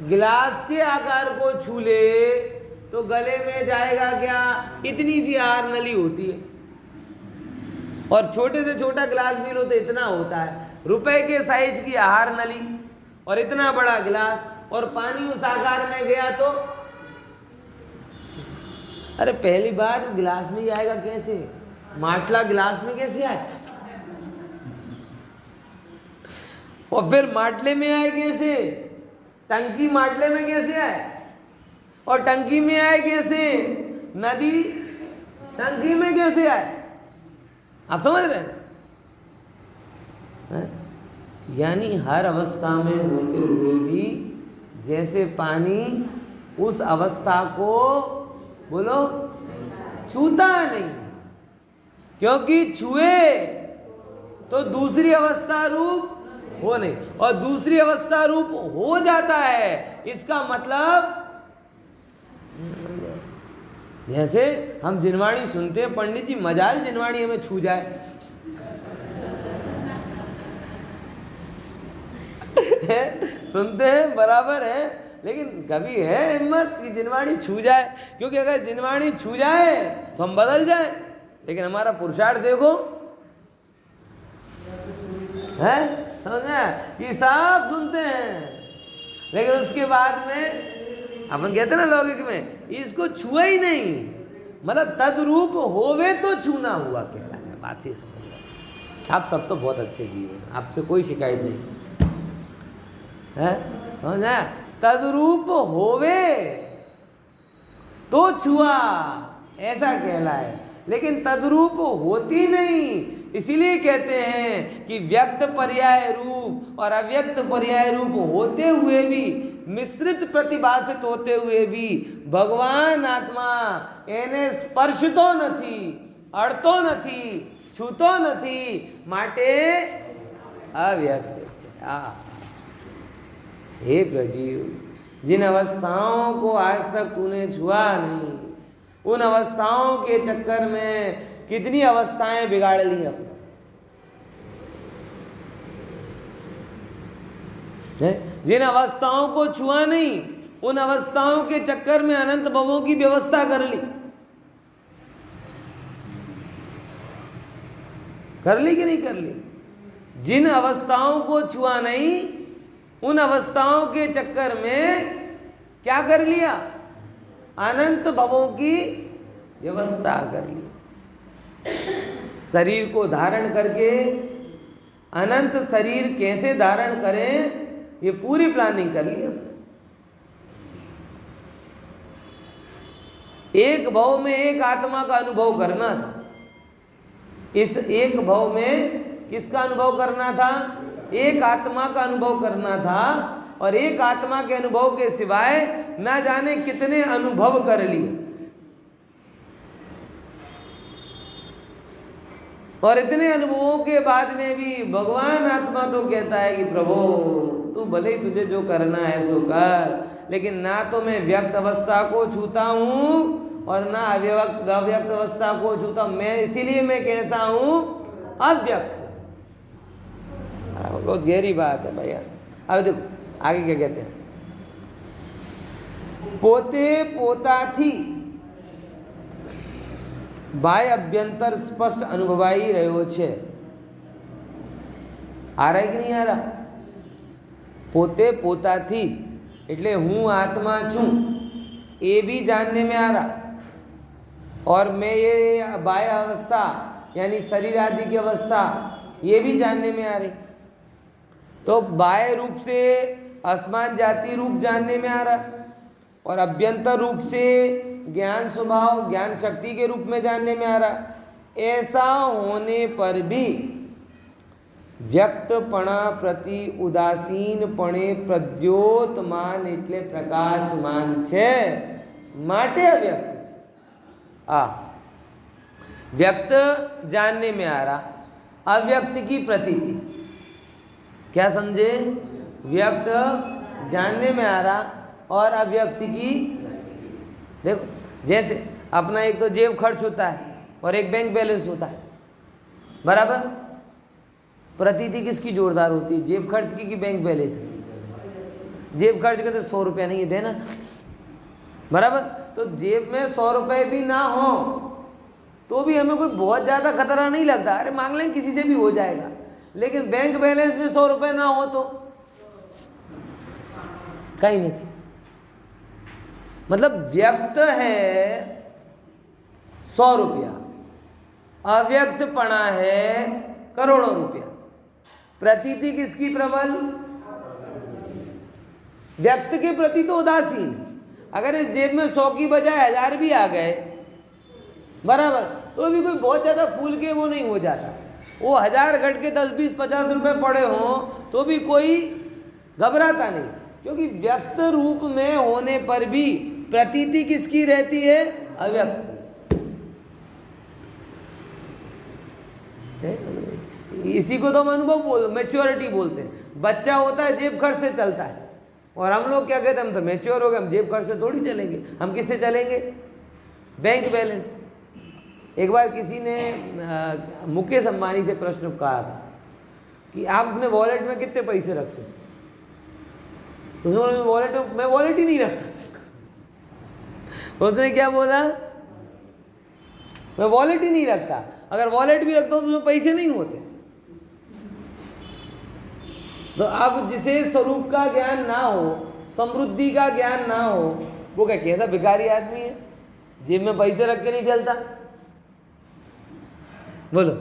गिलास के आकार को छू ले तो गले में जाएगा क्या? इतनी सी आहार नली होती है, और छोटे से छोटा गिलास भी लो तो इतना होता है, रुपए के साइज की आहार नली और इतना बड़ा गिलास, और पानी उस आकार में गया तो अरे पहली बार गिलास में जाएगा कैसे? माटला गिलास में कैसे आए? और फिर माटले में आए कैसे? टंकी माटले में कैसे आए? और टंकी में आए कैसे? नदी टंकी में कैसे आए? आप समझ रहे हैं? यानी हर अवस्था में होते हुए भी जैसे पानी उस अवस्था को बोलो छूता नहीं, क्योंकि छुए तो दूसरी अवस्था रूप हो नहीं, और दूसरी अवस्था रूप हो जाता है। इसका मतलब जैसे हम जिनवाणी सुनते हैं, पंडित जी मजाल जिनवाणी हमें छू जाए। सुनते हैं बराबर है, लेकिन कभी है हिम्मत कि जिनवाणी छू जाए? क्योंकि अगर जिनवाणी छू जाए तो हम बदल जाए, लेकिन हमारा पुरुषार्थ देखो है, समझा कि सब सुनते हैं, लेकिन उसके बाद में अपन कहते ना लौकिक में इसको छुआ ही नहीं, मतलब तद्रूप होवे तो छूना हुआ कह रहा है। बात से समझ रहे आप सब तो बहुत अच्छे जीव हैं, आपसे कोई शिकायत नहीं है, समझा? तद्रूप होवे तो छुआ ऐसा कहलाए, लेकिन तद्रूप होती नहीं। इसीलिए कहते हैं कि व्यक्त पर्याय रूप और अव्यक्त पर्याय रूप होते हुए भी, मिश्रित प्रतिभाषित होते हुए भी भगवान आत्मा એને સ્પર્શતો નથી, અડતો નથી, છૂતો નથી, માટે અવ્યक्त છે। हे प्रजीव, जिन अवस्थाओं को आज तक तूने छुआ नहीं, उन अवस्थाओं के चक्कर में कितनी अवस्थाएं बिगाड़ ली अपनी। जिन अवस्थाओं को छुआ नहीं, उन अवस्थाओं के चक्कर में अनंत भवों की व्यवस्था कर ली कि नहीं कर ली? जिन अवस्थाओं को छुआ नहीं, उन अवस्थाओं के चक्कर में क्या कर लिया? अनंत भवों की व्यवस्था कर ली। शरीर को धारण करके अनंत शरीर कैसे धारण करें, ये पूरी प्लानिंग कर ली। एक भव में एक आत्मा का अनुभव करना था। इस एक भव में किसका अनुभव करना था? एक आत्मा का अनुभव करना था, और एक आत्मा के अनुभव के सिवाय ना जाने कितने अनुभव कर लिए, और इतने अनुभवों के बाद में भी भगवान आत्मा तो कहता है कि प्रभु तू भले ही तुझे जो करना है सो कर, लेकिन ना तो मैं व्यक्त अवस्था को छूता हूँ और ना अव्यक्त अवस्था को छूता। मैं इसीलिए मैं कैसा हूँ? अव्यक्त। बहुत गहरी बात है भैया। अब देखो आगे क्या कहते हैं, પોતે પોતાથી બાહ્ય અભ્યંતર સ્પષ્ટ અનુભવાઈ રહ્યો છે। આ રહી કે નહીં? આ રહા પોતે પોતાથી જ, એટલે હું આત્मा છું ये भी जानने में आ रहा, और मैं ये बाह्य अवस्था यानी शरीर आदि की अवस्था ये भी जानने में आ रही। तो बाह्य रूप से असमान जाति रूप जानने में आ रहा, और अभ्यंतर रूप से ज्ञान स्वभाव ज्ञान शक्ति के रूप में जानने में आ रहा। ऐसा होने पर भी व्यक्तपणा प्रति उदासीनपणे प्रद्योतमान એટલે પ્રકાશમાન છે, માટે અવ્યक्त છે। व्यक्त जानने में आ रहा, अव्यक्त की प्रतीति। क्या समझे? व्यक्त जानने में आ रहा और अव्यक्त की प्रतीति। देखो जैसे अपना एक तो जेब खर्च होता है और एक बैंक बैलेंस होता है, बराबर? प्रतीति किसकी जोरदार होती है, जेब खर्च की कि बैंक बैलेंस की? जेब खर्च के तो 100 रुपया नहीं देना, बराबर? तो जेब में 100 रुपये भी ना हो तो भी हमें कोई बहुत ज़्यादा खतरा नहीं लगता, अरे मांग लें किसी से भी हो जाएगा। लेकिन बैंक बैलेंस में 100 रुपये ना हो तो कहीं नहीं थी। मतलब व्यक्त है 100 रुपया, अव्यक्तपणा है करोड़ों रुपया। प्रतीति किसकी प्रबल? व्यक्त के प्रति तो उदासीन है। अगर इस जेब में 100 की बजाय 1000 भी आ गए, बराबर, तो भी कोई बहुत ज़्यादा फूल के वो नहीं हो जाता। वो 1000 घट के 10, 20, 50 रुपये पड़े हों तो भी कोई घबराता नहीं, क्योंकि व्यक्त रूप में होने पर भी प्रतीति किसकी रहती है? अव्यक्त। इसी को तो हम अनुभव मैच्योरिटी बोलते हैं। बच्चा होता है जेब खर्च से चलता है, और हम लोग क्या कहते हैं, हम तो मैच्योर हो गए, हम जेब खर्च से थोड़ी चलेंगे, हम किससे चलेंगे? Bank balance. एक बार किसी ने मुकेश अंबानी से प्रश्न कहा था कि आप अपने वॉलेट में कितने पैसे रखते हैं? तो उसने बोला मैं वॉलेट ही नहीं रखता। उसने क्या बोला? मैं वॉलेट ही नहीं रखता। अगर वॉलेट भी रखता हूं तो उसमें पैसे नहीं होते। तो अब जिसे स्वरूप का ज्ञान ना हो, समृद्धि का ज्ञान ना हो, वो क्या कैसा भिखारी आदमी है, जेब में पैसे रख के नहीं चलता? बोलो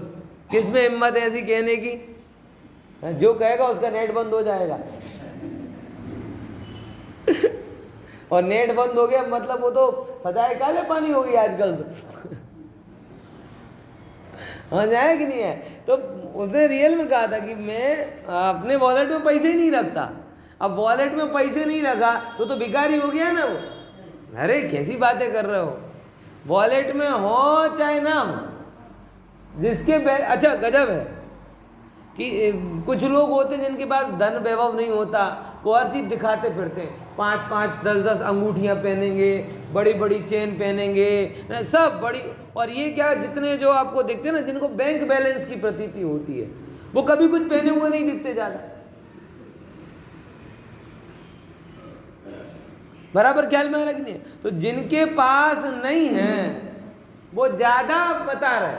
किस में हिम्मत है ऐसी कहने की? जो कहेगा उसका नेट बंद हो जाएगा। और नेट बंद हो गया मतलब वो तो सजाए काले पानी हो गई आजकल तो। हाँ जाए कि नहीं है? तो उसने रियल में कहा था कि मैं अपने वॉलेट में पैसे ही नहीं रखता। अब वॉलेट में पैसे नहीं रखा तो भिखारी हो गया ना वो। अरे कैसी बातें कर रहे हो? वॉलेट में हो चाहे ना हो, जिसके अच्छा गजब है कि कुछ लोग होते हैं जिनके पास धन वैभव नहीं होता, वो हर चीज़ दिखाते फिरते हैं। 5-5, 10-10 अंगूठियाँ पहनेंगे, बड़ी बड़ी चेन पहनेंगे, सब बड़ी। और ये क्या, जितने जो आपको दिखते हैं ना, जिनको बैंक बैलेंस की प्रतीति होती है, वो कभी कुछ पहने हुए नहीं दिखते ज़्यादा। बराबर ख्याल में रखनी है। तो जिनके पास नहीं है वो ज़्यादा बता रहे,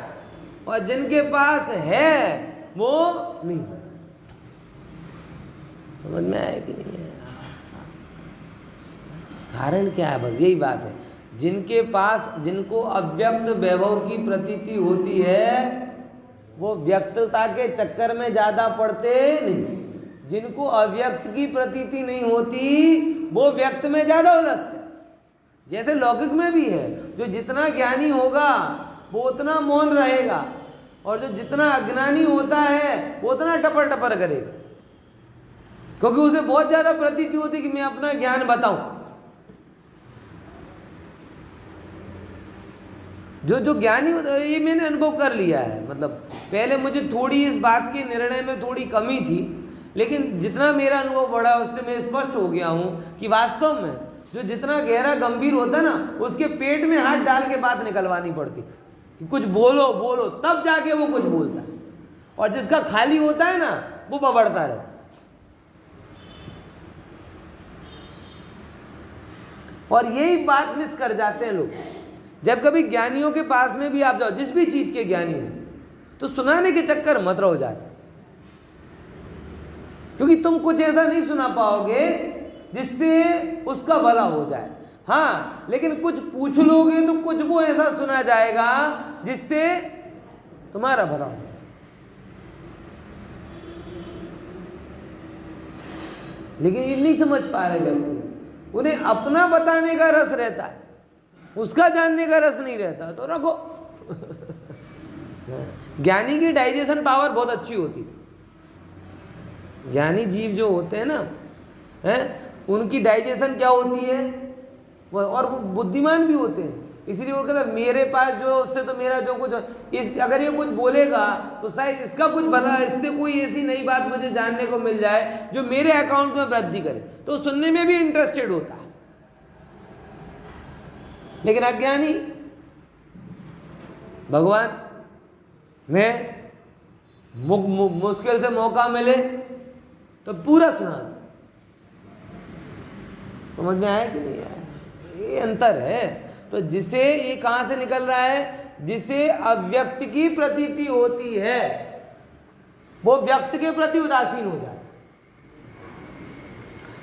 और जिनके पास है वो नहीं। समझ में आया कि नहीं है? कारण क्या है? बस यही बात है। जिनके पास, जिनको अव्यक्त वैभव की प्रतीति होती है, वो व्यक्तता के चक्कर में ज़्यादा पड़ते नहीं। जिनको अव्यक्त की प्रतीति नहीं होती वो व्यक्त में ज़्यादा उलझते। जैसे लौकिक में भी है, जो जितना ज्ञानी होगा वो उतना मौन रहेगा, और जो जितना अज्ञानी होता है वो उतना टपर टपर करेगा, क्योंकि उसे बहुत ज़्यादा प्रतीति होती है कि मैं अपना ज्ञान बताऊं। जो ज्ञानी होता है, ये मैंने अनुभव कर लिया है। मतलब पहले मुझे थोड़ी इस बात के निर्णय में थोड़ी कमी थी, लेकिन जितना मेरा अनुभव बढ़ा उससे मैं स्पष्ट हो गया हूँ कि वास्तव में जो जितना गहरा गंभीर होता है ना, उसके पेट में हाथ डाल के बात निकलवानी पड़ती कि कुछ बोलो बोलो, तब जाके वो कुछ बोलता है। और जिसका खाली होता है ना, वो बबड़ता रहता। और यही बात मिस कर जाते हैं लोग। जब कभी ज्ञानियों के पास में भी आप जाओ, जिस भी चीज के ज्ञानी हो, तो सुनाने के चक्कर मत रहो जाते, क्योंकि तुम कुछ ऐसा नहीं सुना पाओगे जिससे उसका भला हो जाए। हाँ, लेकिन कुछ पूछ लोगे तो कुछ वो ऐसा सुना जाएगा जिससे तुम्हारा भला हो। लेकिन ये नहीं समझ पा रहे व्यक्ति। उन्हें अपना बताने का रस रहता है, उसका जानने का रस नहीं रहता, तो रखो। ज्ञानी की डाइजेशन पावर बहुत अच्छी होती। ज्ञानी जीव जो होते हैं ना, उनकी डाइजेशन क्या होती है, और वो बुद्धिमान भी होते हैं। इसलिए वो कहता है मेरे पास जो, उससे तो मेरा जो कुछ, इस अगर ये कुछ बोलेगा तो शायद इसका कुछ भला, इससे कोई ऐसी नई बात मुझे जानने को मिल जाए जो मेरे अकाउंट में वृद्धि करे, तो सुनने में भी इंटरेस्टेड होता है। लेकिन अज्ञानी, भगवान मैं मुश्किल से मौका मिले तो पूरा सुना। समझ में आया कि नहीं आया? ये अंतर है। तो जिसे, ये कहां से निकल रहा है? जिसे अव्यक्त की प्रतीति होती है वो व्यक्त के प्रति उदासीन हो जाए।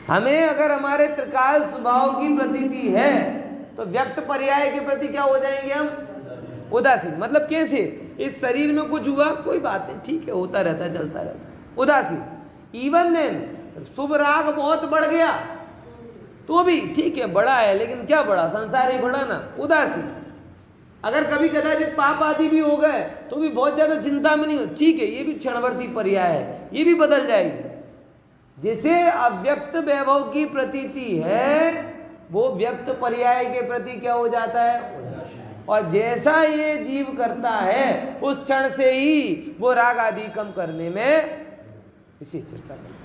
हमें अगर हमारे त्रिकाल स्वभाव की प्रतीति है तो व्यक्त पर्याय के प्रति क्या हो जाएंगे हम? उदासीन। मतलब कैसे? इस शरीर में कुछ हुआ, कोई बात नहीं, ठीक है, होता रहता है, चलता रहता है, उदासीन। इवन देन शुभ राग बहुत बढ़ गया तो भी ठीक है, बड़ा है, लेकिन क्या बड़ा, संसार ही बड़ा ना, उदासीन। अगर कभी कदाचित पाप आदि भी हो गए तो भी बहुत ज्यादा चिंता में नहीं हो, ठीक है, ये भी क्षणवर्ती पर्याय है, ये भी बदल जाएगी। जिसे अव्यक्त वैभव की प्रतीति है वो व्यक्त पर्याय के प्रति क्या हो जाता है? और जैसा ये जीव करता है उस क्षण से ही वो राग आदि कम करने में विशेष चर्चा करता है।